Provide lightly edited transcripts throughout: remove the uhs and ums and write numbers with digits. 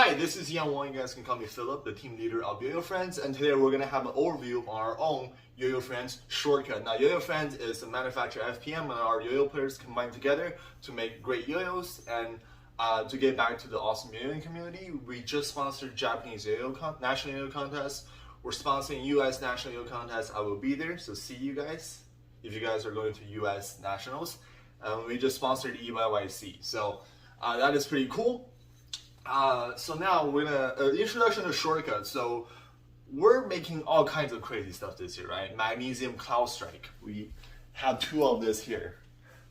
Hi, this is Yang Wang. You guys can call me Philip, the team leader of Yoyofriends, and today we're going to have an overview of our own Yoyofriends shortcut. Now, Yoyofriends is a manufacturer FPM, and our yo-yo players combined together to make great yo-yos. And to get back to the awesome yo-yo community, we just sponsored Japanese national yo-yo contest. We're sponsoring U.S. national yo-yo contest. I will be there, so see you guys if you guys are going to U.S. nationals. We just sponsored EYYC, so that is pretty cool. So now we're gonna introduction to shortcuts. So we're making all kinds of crazy stuff this year, right? Magnesium Cloud Strike. We have two of this here.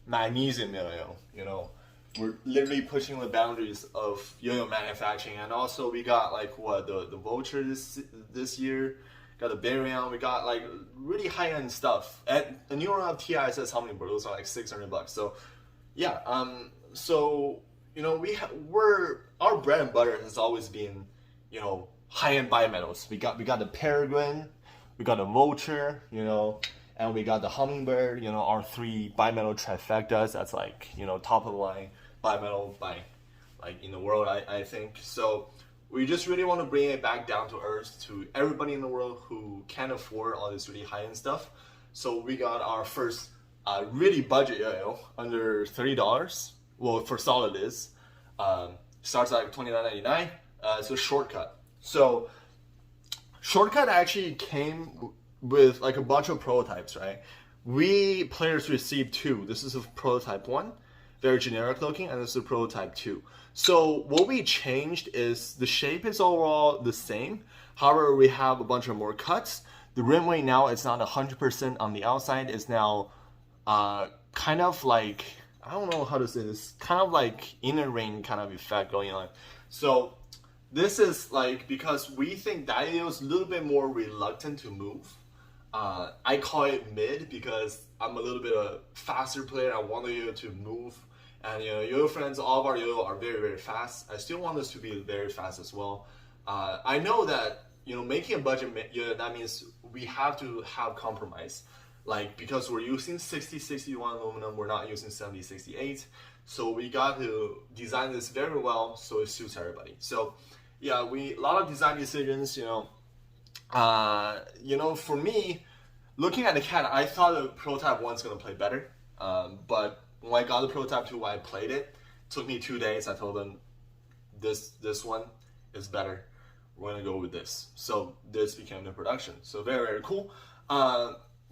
Magnesium yo-yo. You know, we're literally pushing the boundaries of yo-yo manufacturing, and also we got like what the Vulture this year. Got the Barion. We got like really high-end stuff. And the new one of TI says how many those are like $600. So yeah. So you know, our bread and butter has always been, you know, high-end bimetals. We got the Peregrine, we got the Vulture, you know, and we got the Hummingbird. You know, our three bimetal trifectas. That's like, you know, top of the line bimetal in the world, I think. So we just really want to bring it back down to earth to everybody in the world who can't afford all this really high-end stuff. So we got our first really budget yo-yo under $30. Well, for solid is starts at $29.99. It's a shortcut. So shortcut actually came with like a bunch of prototypes, right? We players received two. This is a prototype 1, very generic looking, and this is a prototype 2. So what we changed is the shape is overall the same. However, we have a bunch of more cuts. The rim weight now is not 100% on the outside. It's now kind of like, I don't know how to say this, kind of like inner ring kind of effect going on. So this is like, because we think Didio is a little bit more reluctant to move. I call it mid because I'm a little bit a faster player. I want the yo-yo to move. And you know, Yoyofriends, all of our yo-yo are very, very fast. I still want this to be very fast as well. I know that, you know, making a budget yo-yo, that means we have to have compromise. Like, because we're using 6061 aluminum, we're not using 7068. So we got to design this very well so it suits everybody. So yeah, a lot of design decisions, you know, for me, looking at the cat, I thought the prototype 1's gonna play better. But when I got the prototype 2, I played it. It took me 2 days. I told them this one is better. We're gonna go with this. So this became the production. So very, very cool.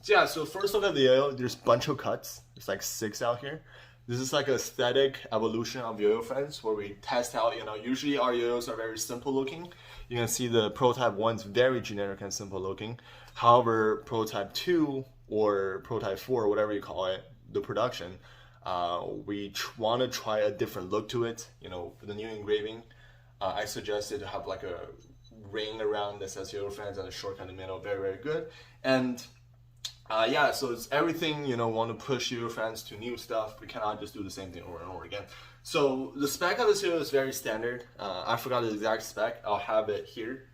Yeah, so first look at the yo-yo, there's a bunch of cuts. There's like 6 out here. This is like an aesthetic evolution of Yoyofriends where we test out, you know, usually our yo-yos are very simple looking. You can see the prototype 1's very generic and simple looking. However, prototype 2 or prototype 4, whatever you call it, the production, we want to try a different look to it. You know, the new engraving, I suggested to have like a ring around that says Yoyofriends and a shortcut in the middle, very, very good. And yeah, so it's everything, you know, want to push Yoyofriends to new stuff. We cannot just do the same thing over and over again. So the spec of this yo is very standard. I forgot the exact spec. I'll have it here.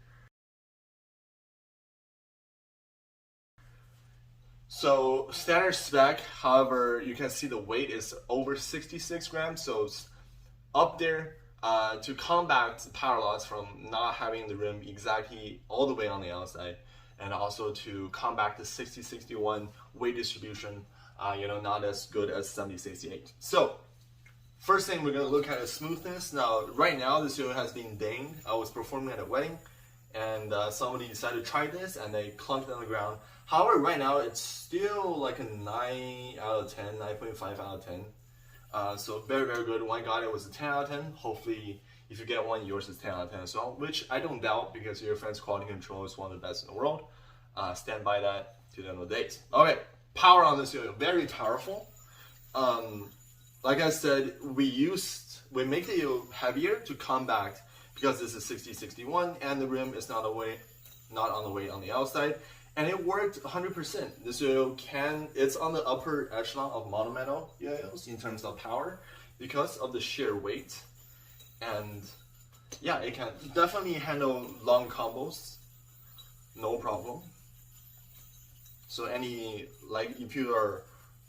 So standard spec, however, you can see the weight is over 66 grams. So it's up there to combat the power loss from not having the rim exactly all the way on the outside. And also to combat the 60-61 weight distribution, you know, not as good as 70-68. So, first thing we're going to look at is smoothness. Now, right now, this yo has been dinged. I was performing at a wedding, and somebody decided to try this, and they clunked it on the ground. However, right now, it's still like a 9 out of 10, 9.5 out of 10. So, very, very good. When I got it, was a 10 out of 10. Hopefully, if you get one, yours is 10 out of 10 as well, which I don't doubt because Yoyofriends quality control is one of the best in the world. Stand by that to the end of the days. Okay, power on this yo-yo, very powerful. Like I said, we make the yo heavier to combat because this is 60-61 and the rim is not on the way on the outside, and it worked 100%. This yo it's on the upper echelon of monometal yo-yos in terms of power because of the sheer weight. And yeah, it can definitely handle long combos, no problem. So like if you are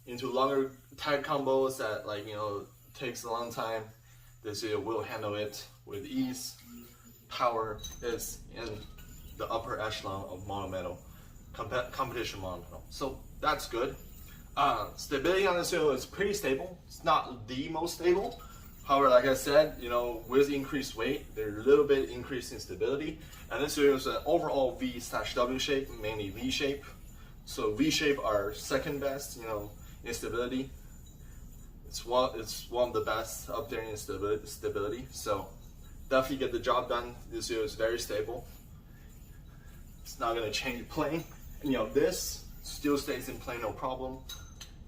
into longer tag combos that, like, you know, takes a long time, this will handle it with ease. power is in the upper echelon of monometal, competition monometal. So that's good. Stability on this yoyo is pretty stable. It's not the most stable. However, like I said, with increased weight, there's a little bit increase in stability. And this yoyo is an overall V/W shape, mainly V shape. So V shape are second best, in stability. It's one of the best up there in stability. So definitely get the job done. This yoyo is very stable. It's not gonna change plane. And this still stays in plane, no problem.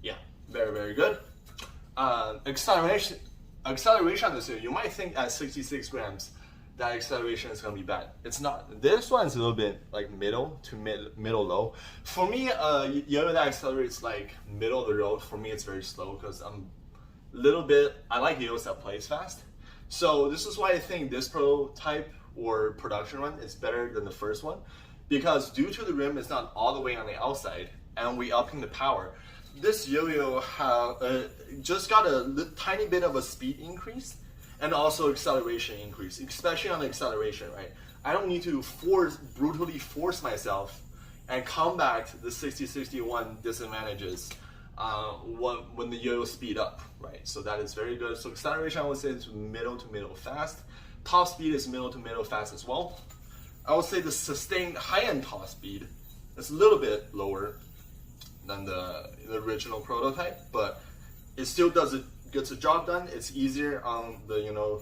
Yeah, very, very good. Acceleration on this yoyo, you might think at 66 grams, that acceleration is gonna be bad. It's not. This one is a little bit like middle to middle low. For me, yoyo that accelerates like middle of the road, for me it's very slow because I like yoyos that plays fast. So this is why I think this prototype or production run is better than the first one, because due to the rim is not all the way on the outside and we upping the power, this yoyo just got a tiny bit of a speed increase and also acceleration increase, especially on the acceleration, right? I don't need to brutally force myself and combat the 60-61 disadvantages when the yoyo speed up, right? So that is very good. So acceleration, I would say, is middle to middle fast. Top speed is middle to middle fast as well. I would say the sustained high-end top speed is a little bit lower than the original prototype, but it still gets the job done. It's easier on the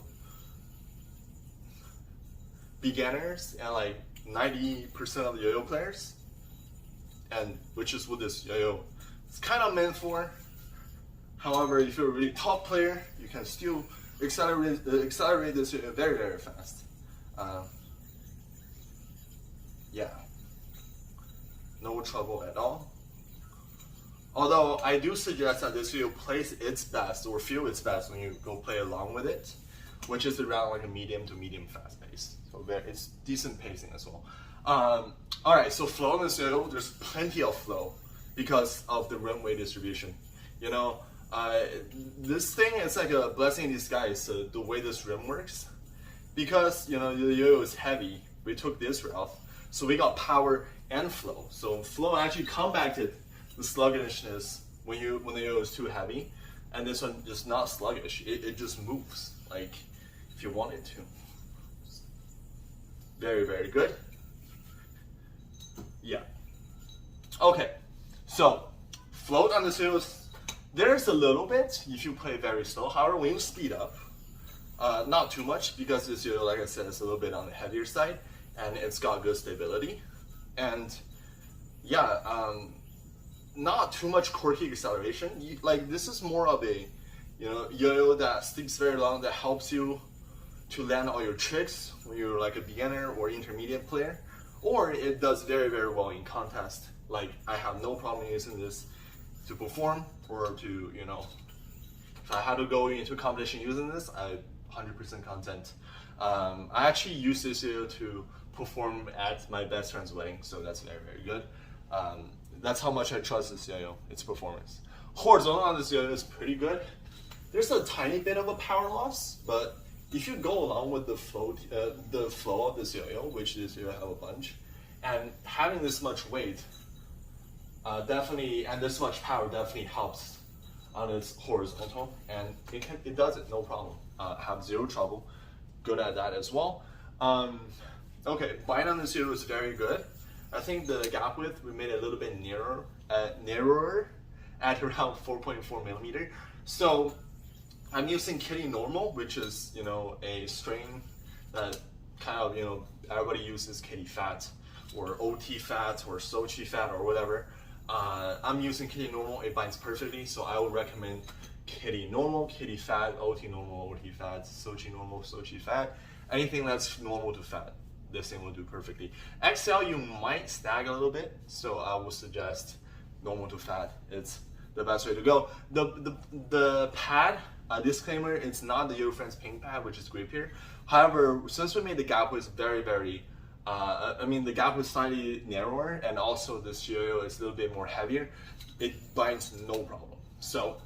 beginners and like 90% of the yo-yo players, and which is what this yo-yo is kind of meant for. However, if you're a really top player, you can still accelerate this yo-yo very, very fast. Yeah, no trouble at all. Although I do suggest that this yo-yo plays its best or feel its best when you go play along with it, which is around like a medium to medium fast pace. So it's decent pacing as well. All right, so flow in this yo-yo, there's plenty of flow because of the rim weight distribution. This thing is like a blessing in disguise, the way this rim works. Because the yo-yo is heavy, we took this route, so we got power and flow. So flow actually combated the sluggishness when the yo is too heavy, and this one just not sluggish. It just moves like if you want it to. Very, very good. Yeah. Okay, so float on the yo, there's a little bit if you play very slow. However, when you speed up, not too much, because this yo, like I said, is a little bit on the heavier side, and it's got good stability, and yeah. Not too much quirky acceleration. This is more of a yo-yo that sticks very long, that helps you to land all your tricks when you're like a beginner or intermediate player, or it does very, very well in contest. Like I have no problem using this to perform, or to if I had to go into competition using this, I 100% content. I actually use this yo-yo to perform at my best friend's wedding, so that's very, very good. That's how much I trust this yo-yo, its performance. Horizontal on this yo-yo is pretty good. There's a tiny bit of a power loss, but if you go along with the flow of this yo-yo, which this yo-yo have a bunch, and having this much weight, and this much power definitely helps on its horizontal, and it does it, no problem. Have zero trouble, good at that as well. Okay, bind on this yo-yo is very good. I think the gap width, we made it a little bit narrower at around 4.4 millimeter. So I'm using Kitty Normal, which is a strain that kind of everybody uses, Kitty Fat or OT Fat or Sochi Fat or whatever. I'm using Kitty Normal. It binds perfectly, so I would recommend Kitty Normal, Kitty Fat, OT Normal, OT Fat, Sochi Normal, Sochi Fat. Anything that's normal to fat, this thing will do perfectly. XL, you might snag a little bit, so I would suggest normal to fat. It's the best way to go. The pad, disclaimer, it's not the Yoyofriends pink pad, which is great here. However, since we made the gap width very, very, the gap was slightly narrower, and also this yo-yo is a little bit more heavier, it binds no problem. So,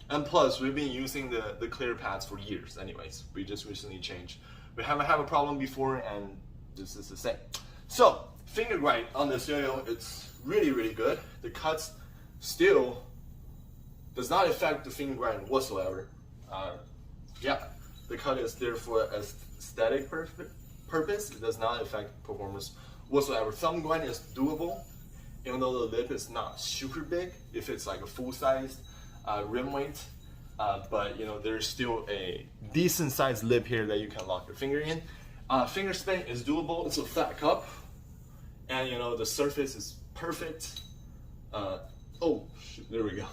and plus, we've been using the clear pads for years anyways. We just recently changed. we haven't had a problem before, and this is the same. So finger grind on this yo-yo, it's really, really good. The cuts still does not affect the finger grind whatsoever. Yeah, the cut is there for aesthetic purpose. It does not affect performance whatsoever. Thumb grind is doable, even though the lip is not super big. If it's like a full-sized rim weight, but you know, there's still a decent sized lip here that you can lock your finger in. Finger spin is doable. It's a flat cup, and you know, the surface is perfect. Oh, there we go.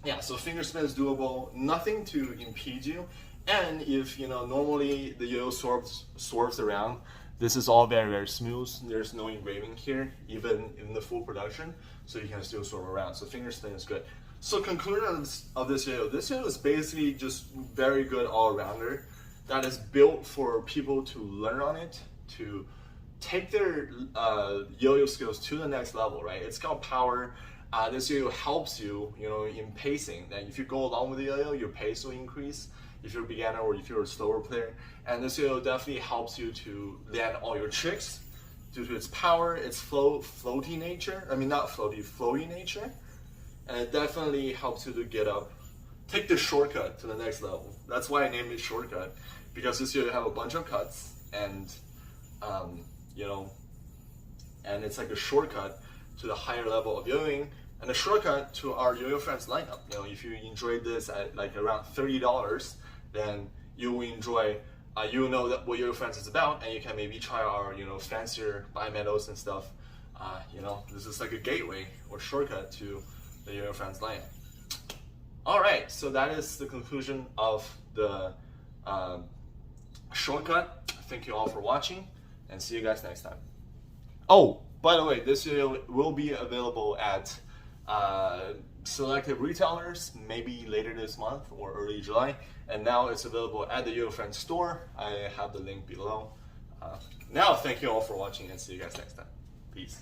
Yeah, so finger spin is doable. Nothing to impede you. And if you know, normally the yo-yo swerves around, this is all very, very smooth. There's no engraving here, even in the full production, so you can still swerve around. So finger spin is good. So conclusion of this yo-yo is basically just very good all-rounder that is built for people to learn on it, to take their yo-yo skills to the next level, right? It's got power. This yo-yo helps you, you know, in pacing. That if you go along with the yo-yo, your pace will increase. If you're a beginner or if you're a slower player, and this yo-yo definitely helps you to land all your tricks due to its power, its floaty nature. I mean, not floaty nature, and it definitely helps you to get up, take the shortcut to the next level. That's why I named it shortcut, because this yo-yo have a bunch of cuts, and you know, and it's like a shortcut to the higher level of yo-yoing, and a shortcut to our Yoyofriends lineup. You know, if you enjoyed this at like around $30, then you will enjoy, you know that what Yoyofriends is about, and you can maybe try our, you know, fancier bimetals and stuff. You know, this is like a gateway or shortcut to the Yoyofriends lineup. All right, so that is the conclusion of the shortcut. Thank you all for watching, and see you guys next time. Oh, by the way, this video will be available at selected retailers, maybe later this month or early July, and now it's available at the Yoyofriends store. I have the link below. Now, thank you all for watching, and see you guys next time. Peace.